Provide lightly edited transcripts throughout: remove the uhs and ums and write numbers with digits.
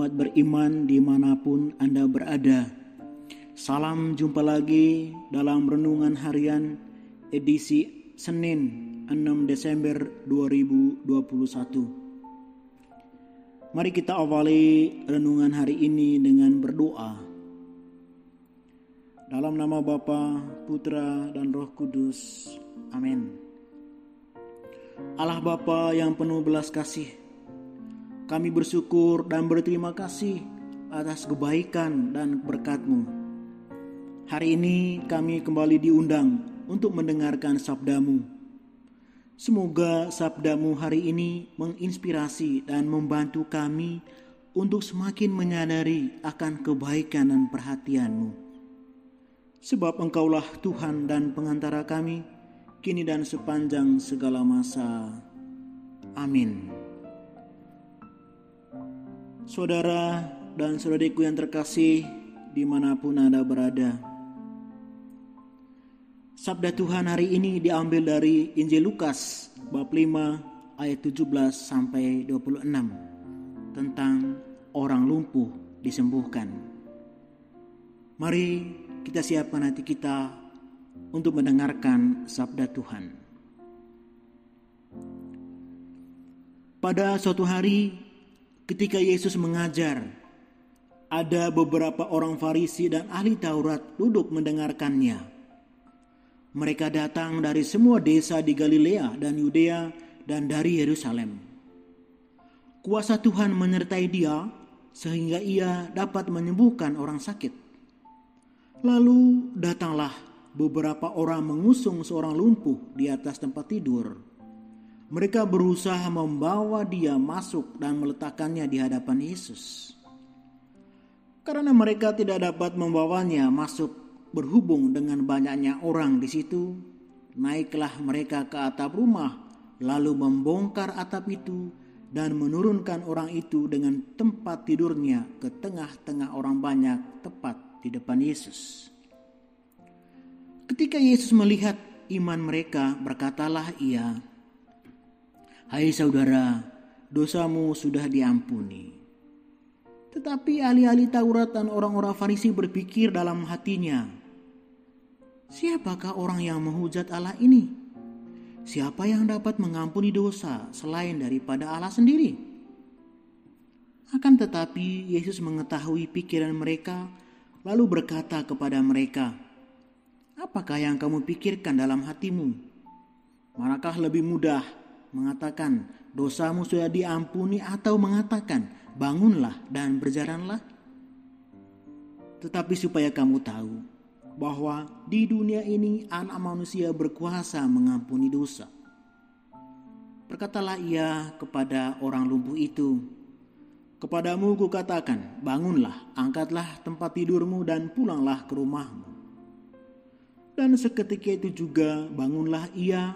umat beriman dimanapun Anda berada. Salam jumpa lagi dalam Renungan Harian edisi Senin 6 Desember 2021. Mari kita awali renungan hari ini dengan berdoa. Dalam nama Bapa, Putra, dan Roh Kudus. Amin. Allah Bapa yang penuh belas kasih, kami bersyukur dan berterima kasih atas kebaikan dan berkat-Mu. Hari ini kami kembali diundang untuk mendengarkan sabda-Mu. Semoga sabda-Mu hari ini menginspirasi dan membantu kami untuk semakin menyadari akan kebaikan dan perhatian-Mu. Sebab Engkaulah Tuhan dan pengantara kami, kini dan sepanjang segala masa. Amin. Saudara dan saudariku yang terkasih, dimanapun Anda berada, sabda Tuhan hari ini diambil dari Injil Lukas bab 5 ayat 17 sampai 26 tentang orang lumpuh disembuhkan. Mari kita siapkan hati kita untuk mendengarkan sabda Tuhan. Pada suatu hari ketika Yesus mengajar, ada beberapa orang Farisi dan ahli Taurat duduk mendengarkannya. Mereka datang dari semua desa di Galilea dan Yudea dan dari Yerusalem. Kuasa Tuhan menyertai dia sehingga ia dapat menyembuhkan orang sakit. Lalu datanglah beberapa orang mengusung seorang lumpuh di atas tempat tidur. Mereka berusaha membawa dia masuk dan meletakkannya di hadapan Yesus. Karena mereka tidak dapat membawanya masuk berhubung dengan banyaknya orang di situ, naiklah mereka ke atap rumah, lalu membongkar atap itu dan menurunkan orang itu dengan tempat tidurnya ke tengah-tengah orang banyak tepat di depan Yesus. Ketika Yesus melihat iman mereka, berkatalah ia, "Hai saudara, dosamu sudah diampuni." Tetapi ahli-ahli Taurat dan orang-orang Farisi berpikir dalam hatinya, "Siapakah orang yang menghujat Allah ini? Siapa yang dapat mengampuni dosa selain daripada Allah sendiri?" Akan tetapi Yesus mengetahui pikiran mereka, lalu berkata kepada mereka, "Apakah yang kamu pikirkan dalam hatimu? Manakah lebih mudah, mengatakan dosamu sudah diampuni, atau mengatakan bangunlah dan berjalanlah? Tetapi supaya kamu tahu bahwa di dunia ini anak manusia berkuasa mengampuni dosa." Berkatalah ia kepada orang lumpuh itu, "Kepadamu kukatakan, bangunlah, angkatlah tempat tidurmu dan pulanglah ke rumahmu." Dan seketika itu juga bangunlah ia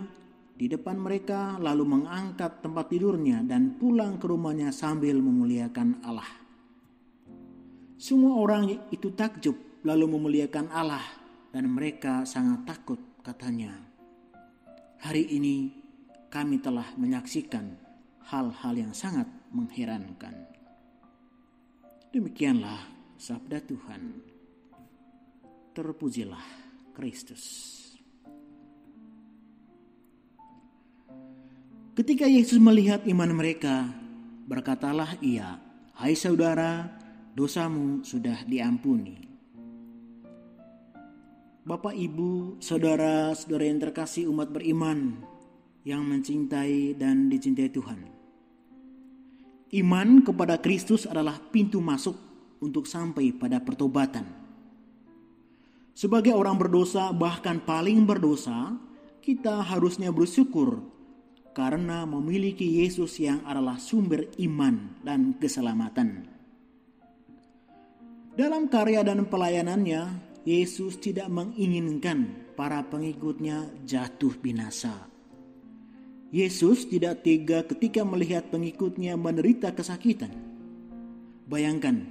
di depan mereka, lalu mengangkat tempat tidurnya dan pulang ke rumahnya sambil memuliakan Allah. Semua orang itu takjub lalu memuliakan Allah, dan mereka sangat takut, katanya, "Hari ini kami telah menyaksikan hal-hal yang sangat mengherankan." Demikianlah sabda Tuhan. Terpujilah Kristus. Ketika Yesus melihat iman mereka, berkatalah ia, "Hai saudara, dosamu sudah diampuni." Bapak, Ibu, saudara-saudara yang terkasih umat beriman yang mencintai dan dicintai Tuhan. Iman kepada Kristus adalah pintu masuk untuk sampai pada pertobatan. Sebagai orang berdosa, bahkan paling berdosa, kita harusnya bersyukur karena memiliki Yesus yang adalah sumber iman dan keselamatan. Dalam karya dan pelayanannya, Yesus tidak menginginkan para pengikutnya jatuh binasa. Yesus tidak tega ketika melihat pengikutnya menderita kesakitan. Bayangkan,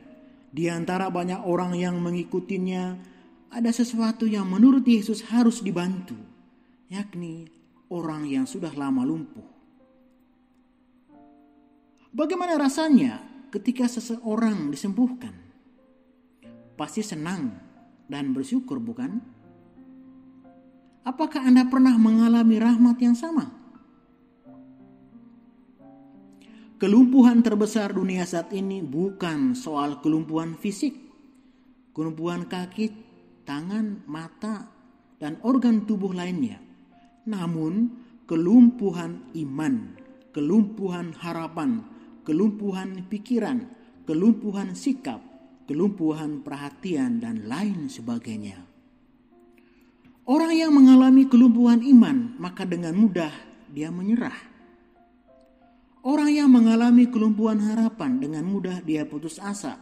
di antara banyak orang yang mengikutinya, ada sesuatu yang menurut Yesus harus dibantu, yakni orang yang sudah lama lumpuh. Bagaimana rasanya ketika seseorang disembuhkan? Pasti senang dan bersyukur, bukan? Apakah Anda pernah mengalami rahmat yang sama? Kelumpuhan terbesar dunia saat ini bukan soal kelumpuhan fisik, kelumpuhan kaki, tangan, mata, dan organ tubuh lainnya. Namun, kelumpuhan iman, kelumpuhan harapan, kelumpuhan pikiran, kelumpuhan sikap, kelumpuhan perhatian, dan lain sebagainya. Orang yang mengalami kelumpuhan iman, maka dengan mudah dia menyerah. Orang yang mengalami kelumpuhan harapan, dengan mudah dia putus asa,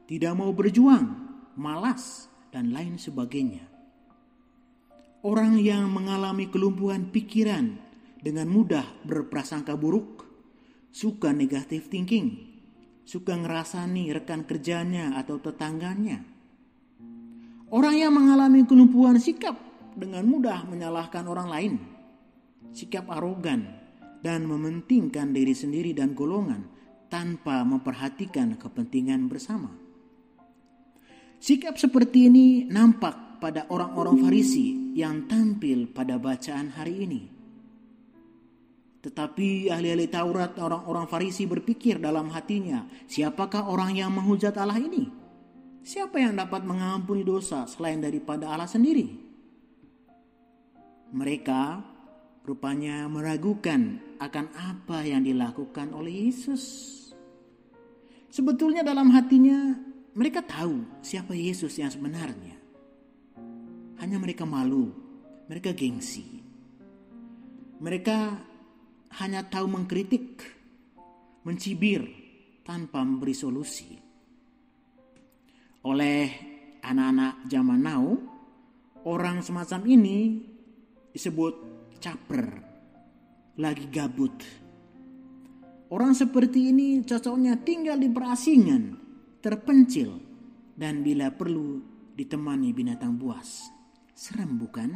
tidak mau berjuang, malas, dan lain sebagainya. Orang yang mengalami kelumpuhan pikiran, dengan mudah berprasangka buruk, suka negative thinking, suka ngerasani rekan kerjanya atau tetangganya. Orang yang mengalami kelumpuhan sikap, dengan mudah menyalahkan orang lain, sikap arogan, dan mementingkan diri sendiri dan golongan tanpa memperhatikan kepentingan bersama. Sikap seperti ini nampak pada orang-orang Farisi yang tampil pada bacaan hari ini. Tetapi ahli-ahli Taurat, orang-orang Farisi berpikir dalam hatinya, siapakah orang yang menghujat Allah ini? Siapa yang dapat mengampuni dosa selain daripada Allah sendiri? Mereka rupanya meragukan akan apa yang dilakukan oleh Yesus. Sebetulnya dalam hatinya mereka tahu siapa Yesus yang sebenarnya. Hanya mereka malu, mereka gengsi. Mereka hanya tahu mengkritik, mencibir tanpa memberi solusi. Oleh anak-anak zaman now, orang semacam ini disebut caper, lagi gabut. Orang seperti ini cocoknya tinggal di perasingan, terpencil, dan bila perlu ditemani binatang buas. Seram, bukan?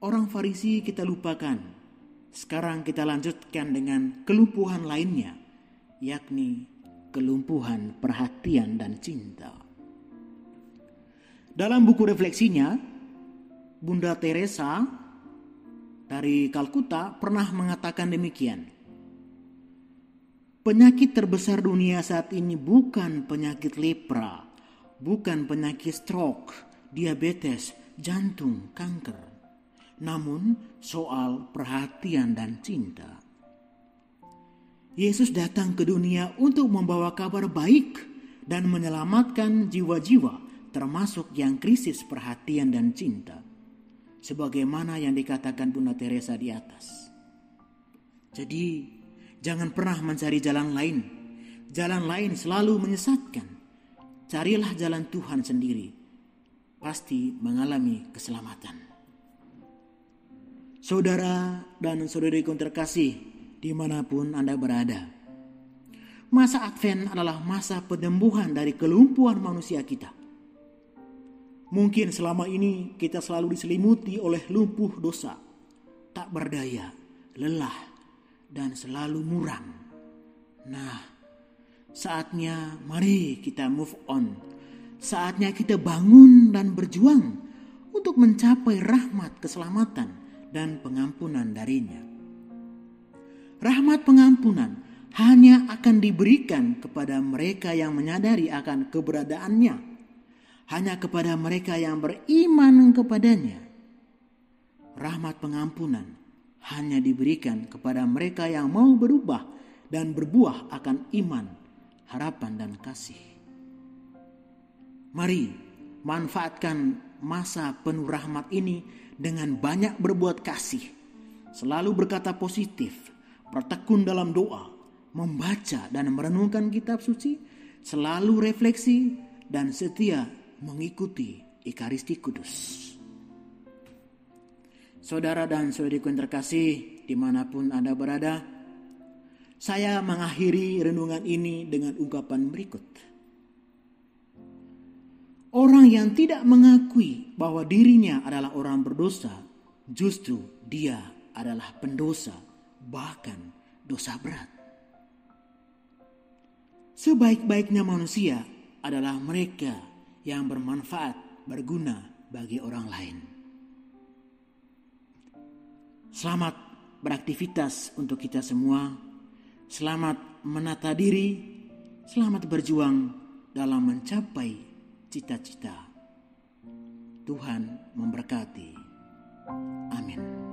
Orang Farisi kita lupakan. Sekarang kita lanjutkan dengan kelumpuhan lainnya, yakni kelumpuhan perhatian dan cinta. Dalam buku refleksinya, Bunda Teresa dari Kalkuta pernah mengatakan demikian. Penyakit terbesar dunia saat ini bukan penyakit lepra, bukan penyakit stroke, diabetes, jantung, kanker, namun soal perhatian dan cinta. Yesus datang ke dunia untuk membawa kabar baik dan menyelamatkan jiwa-jiwa, termasuk yang krisis perhatian dan cinta. Sebagaimana yang dikatakan Bunda Teresa di atas. Jadi, jangan pernah mencari jalan lain. Jalan lain selalu menyesatkan. Carilah jalan Tuhan sendiri. Pasti mengalami keselamatan. Saudara dan saudariku terkasih, dimanapun Anda berada. Masa Advent adalah masa penyembuhan dari kelumpuhan manusia kita. Mungkin selama ini kita selalu diselimuti oleh lumpuh dosa, tak berdaya, lelah, dan selalu muram. Nah, saatnya mari kita move on. Saatnya kita bangun dan berjuang untuk mencapai rahmat keselamatan dan pengampunan darinya. Rahmat pengampunan hanya akan diberikan kepada mereka yang menyadari akan keberadaannya. Hanya kepada mereka yang beriman kepadanya. Rahmat pengampunan hanya diberikan kepada mereka yang mau berubah dan berbuah akan iman, harapan, dan kasih. Mari manfaatkan masa penuh rahmat ini dengan banyak berbuat kasih, selalu berkata positif, bertekun dalam doa, membaca dan merenungkan kitab suci, selalu refleksi, dan setia mengikuti Ekaristi Kudus. Saudara dan saudariku yang terkasih, dimanapun Anda berada, saya mengakhiri renungan ini dengan ungkapan berikut. Orang yang tidak mengakui bahwa dirinya adalah orang berdosa, justru dia adalah pendosa, bahkan dosa berat. Sebaik-baiknya manusia adalah mereka yang bermanfaat, berguna bagi orang lain. Selamat beraktivitas untuk kita semua. Selamat menata diri. Selamat berjuang dalam mencapai cita-cita. Tuhan memberkati. Amin.